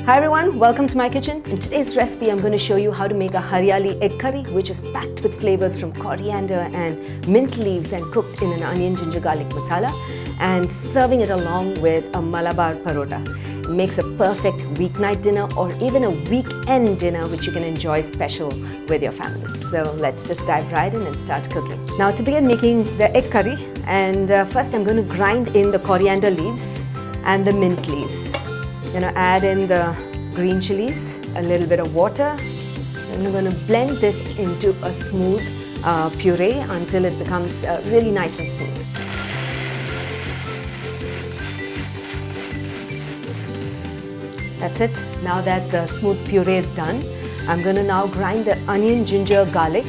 Hi everyone, welcome to my kitchen. In today's recipe, I'm going to show you how to make a Hariyali egg curry, which is packed with flavors from coriander and mint leaves and cooked in an onion ginger garlic masala, and serving it along with a Malabar Parottta. It makes a perfect weeknight dinner or even a weekend dinner, which you can enjoy special with your family. So let's just dive right in and start cooking. Now to begin making the egg curry, and first I'm going to grind in the coriander leaves and the mint leaves. I'm going to add in the green chilies, a little bit of water, and I'm going to blend this into a smooth puree until it becomes really nice and smooth. That's it. Now that the smooth puree is done, I'm going to now grind the onion, ginger, garlic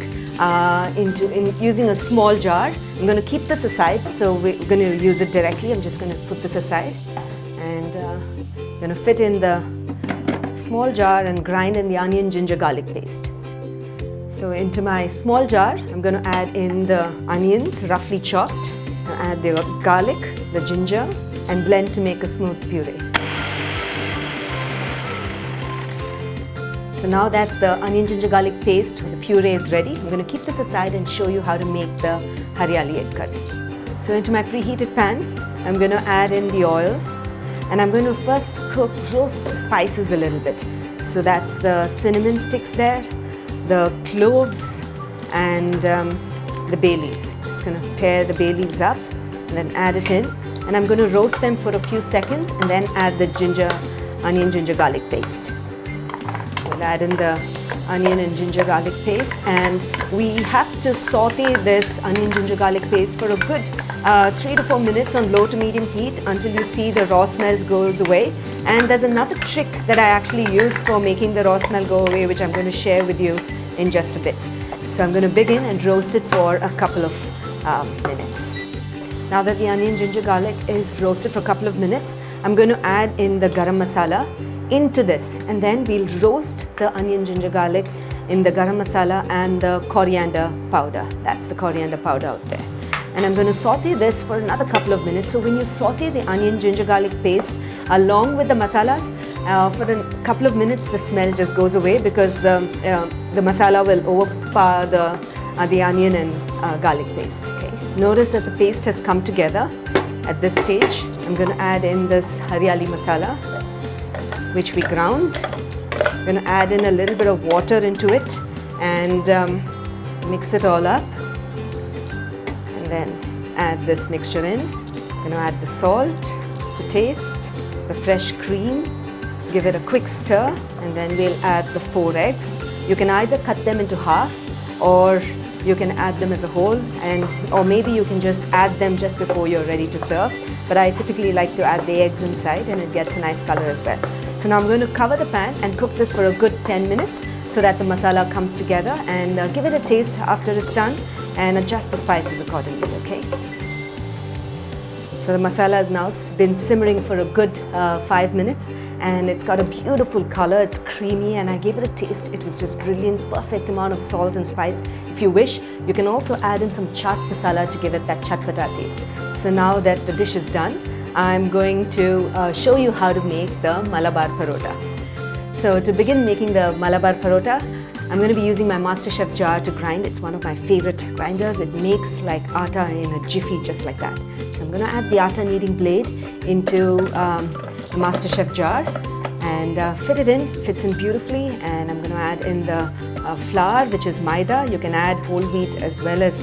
using a small jar. I'm going to keep this aside, so we're going to use it directly. I'm just going to put this aside and I'm going to fit in the small jar and grind in the onion, ginger, garlic paste. So into my small jar, I'm going to add in the onions, roughly chopped. I'll add the garlic, the ginger, and blend to make a smooth puree. So now that the onion, ginger, garlic paste, the puree is ready, I'm going to keep this aside and show you how to make the Hariyali egg curry. So into my preheated pan, I'm going to add in the oil, and I'm going to first roast the spices a little bit. So that's the cinnamon sticks there, the cloves, and the bay leaves. Just going to tear the bay leaves up and then add it in, and I'm going to roast them for a few seconds and then add the onion, ginger, garlic paste. We'll add in the onion and ginger garlic paste, and we have to saute this onion, ginger, garlic paste for a good 3 to 4 minutes on low to medium heat until you see the raw smells goes away. And there's another trick that I actually use for making the raw smell go away, which I'm going to share with you in just a bit. So I'm going to begin and roast it for a couple of minutes. Now that the onion, ginger, garlic is roasted for a couple of minutes, I'm going to add in the garam masala into this, and then we'll roast the onion, ginger, garlic in the garam masala and the coriander powder. That's the coriander powder out there. And I'm going to saute this for another couple of minutes. So when you saute the onion, ginger, garlic paste along with the masalas for a couple of minutes, the smell just goes away because the masala will overpower the onion and garlic paste. Okay. Notice that the paste has come together. At this stage, I'm going to add in this Hariyali masala, which we ground. I'm going to add in a little bit of water into it and mix it all up, and then add this mixture in. I'm going to add the salt to taste, the fresh cream, give it a quick stir, and then we'll add the 4 eggs. You can either cut them into half, or you can add them as a whole, or maybe you can just add them just before you're ready to serve. But I typically like to add the eggs inside, and it gets a nice color as well. So now I'm going to cover the pan and cook this for a good 10 minutes so that the masala comes together, and give it a taste after it's done and adjust the spices accordingly, okay? So the masala has now been simmering for a good 5 minutes, and it's got a beautiful color. It's creamy, and I gave it a taste. It was just brilliant, perfect amount of salt and spice. If you wish, you can also add in some chaat masala to give it that chatpata taste. So now that the dish is done, I'm going to show you how to make the Malabar Parottta. So to begin making the Malabar Parottta, I'm going to be using my MasterChef jar to grind. It's one of my favorite grinders. It makes like atta in a jiffy, just like that. So I'm going to add the atta kneading blade into the MasterChef jar and fit it in. Fits in beautifully. And I'm going to add in the flour, which is maida. You can add whole wheat as well as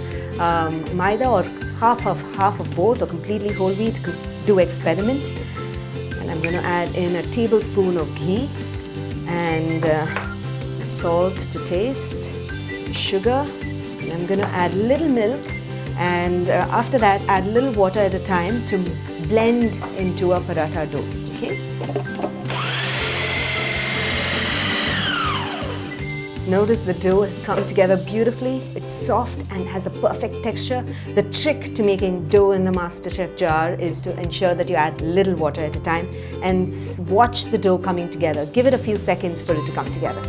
maida, or half of both, or completely whole wheat. Do experiment. And I'm going to add in a tablespoon of ghee and salt to taste, sugar, and I'm going to add a little milk, and after that add a little water at a time to blend into a paratha dough. Okay. Notice the dough has come together beautifully. It's soft and has a perfect texture. The trick to making dough in the MasterChef jar is to ensure that you add little water at a time and watch the dough coming together. Give it a few seconds for it to come together.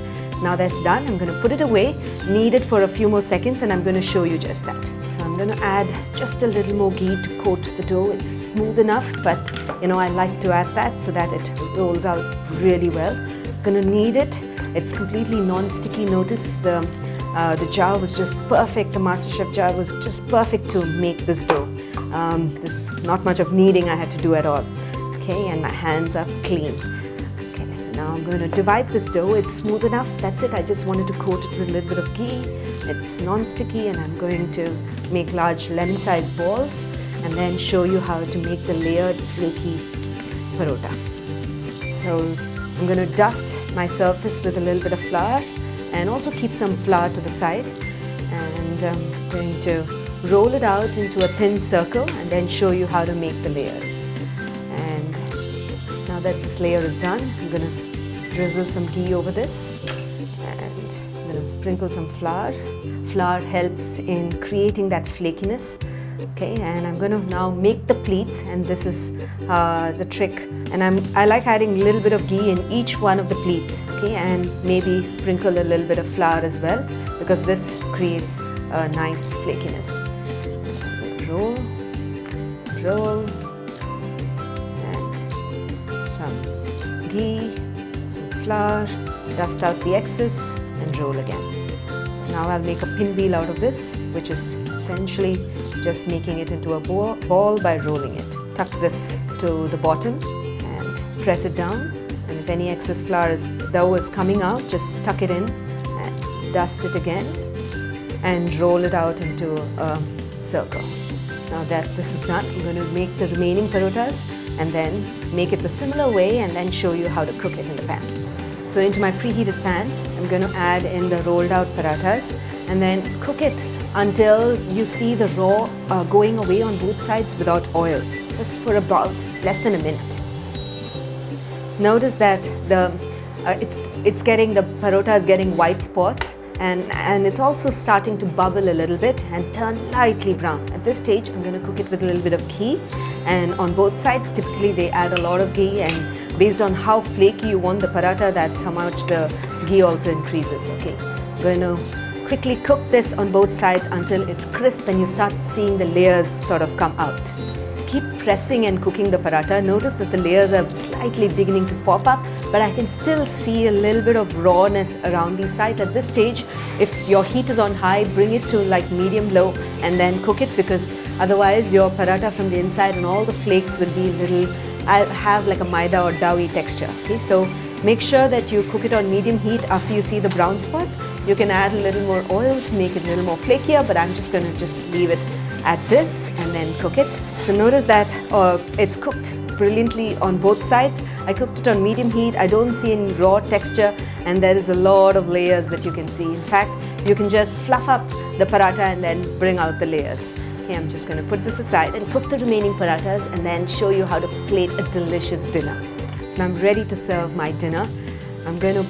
Now that's done, I'm going to put it away, knead it for a few more seconds, and I'm going to show you just that. So I'm I'm going to add just a little more ghee to coat the dough. It's smooth enough, but I like to add that so that it rolls out really well. Going to knead it. It's completely non-sticky. Notice the jar was just perfect. The MasterChef jar was just perfect to make this dough. There's not much of kneading I had to do at all. Okay, and my hands are clean. Okay, so now I'm going to divide this dough. It's smooth enough. That's it. I just wanted to coat it with a little bit of ghee. It's non-sticky, and I'm going to make large lemon-sized balls and then show you how to make the layered flaky parottta. So I'm going to dust my surface with a little bit of flour and also keep some flour to the side, and I'm going to roll it out into a thin circle and then show you how to make the layers. And now that this layer is done, I'm going to drizzle some ghee over this, and I'm going to sprinkle some flour. Flour helps in creating that flakiness. Okay, and I'm going to now make the pleats, and this is the trick. And I like adding a little bit of ghee in each one of the pleats. Okay, and maybe sprinkle a little bit of flour as well, because this creates a nice flakiness. Roll, roll, and some ghee, some flour, dust out the excess, and roll again. So now I'll make a pinwheel out of this, which is essentially just making it into a ball by rolling it. Tuck this to the bottom and press it down, and if any excess dough is coming out, just tuck it in and dust it again and roll it out into a circle. Now that this is done, I'm going to make the remaining parottas and then make it the similar way and then show you how to cook it in the pan. So into my preheated pan, I'm going to add in the rolled out parattas and then cook it until you see the raw going away on both sides without oil, just for about less than a minute. Notice that the parotta is getting white spots, and it's also starting to bubble a little bit and turn lightly brown. At this stage, I'm going to cook it with a little bit of ghee, and on both sides, typically they add a lot of ghee, and based on how flaky you want the paratha, that's how much the ghee also increases. Okay, I'm going to quickly cook this on both sides until it's crisp and you start seeing the layers sort of come out. Keep pressing and cooking the paratha. Notice that the layers are slightly beginning to pop up, but I can still see a little bit of rawness around these sides. At this stage, if your heat is on high, bring it to like medium-low and then cook it, because otherwise your paratha from the inside and all the flakes will be have like a maida or doughy texture. Okay, so make sure that you cook it on medium heat. After you see the brown spots, you can add a little more oil to make it a little more flakier, but I'm just going to leave it at this and then cook it. So notice that it's cooked brilliantly on both sides. I cooked it on medium heat. I don't see any raw texture, and there is a lot of layers that you can see. In fact, you can just fluff up the paratha and then bring out the layers. Okay, I'm just going to put this aside and cook the remaining parathas and then show you how to plate a delicious dinner. So I'm ready to serve my dinner. I'm going to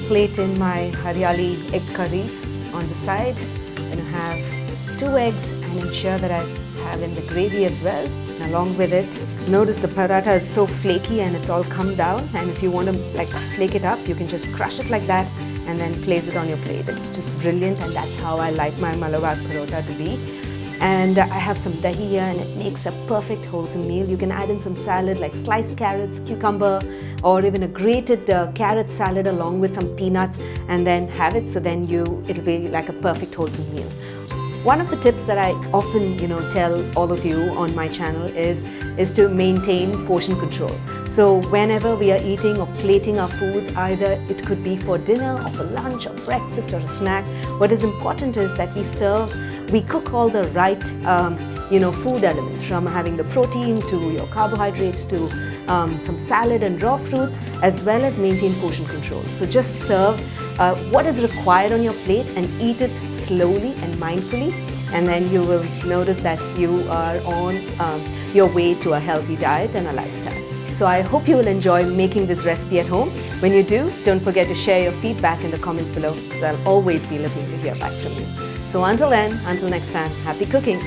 plate in my Hariyali egg curry on the side. I'm going to have 2 eggs and ensure that I have in the gravy as well. And along with it, notice the paratha is so flaky and it's all come down. And if you want to like flake it up, you can just crush it like that and then place it on your plate. It's just brilliant, and that's how I like my Malabar parotha to be. And I have some dahi here, and it makes a perfect wholesome meal. You can add in some salad like sliced carrots, cucumber, or even a grated carrot salad along with some peanuts, and then have it. So then it'll be like a perfect wholesome meal. One of the tips that I often tell all of you on my channel is to maintain portion control. So whenever we are eating or plating our foods, either it could be for dinner or for lunch or breakfast or a snack, what is important is that we cook all the right food elements, from having the protein to your carbohydrates to some salad and raw fruits, as well as maintain portion control. So just serve what is required on your plate and eat it slowly and mindfully, and then you will notice that you are on your way to a healthy diet and a lifestyle. So I hope you will enjoy making this recipe at home. When you do, don't forget to share your feedback in the comments below, because I'll always be looking to hear back from you. So until then, until next time, happy cooking!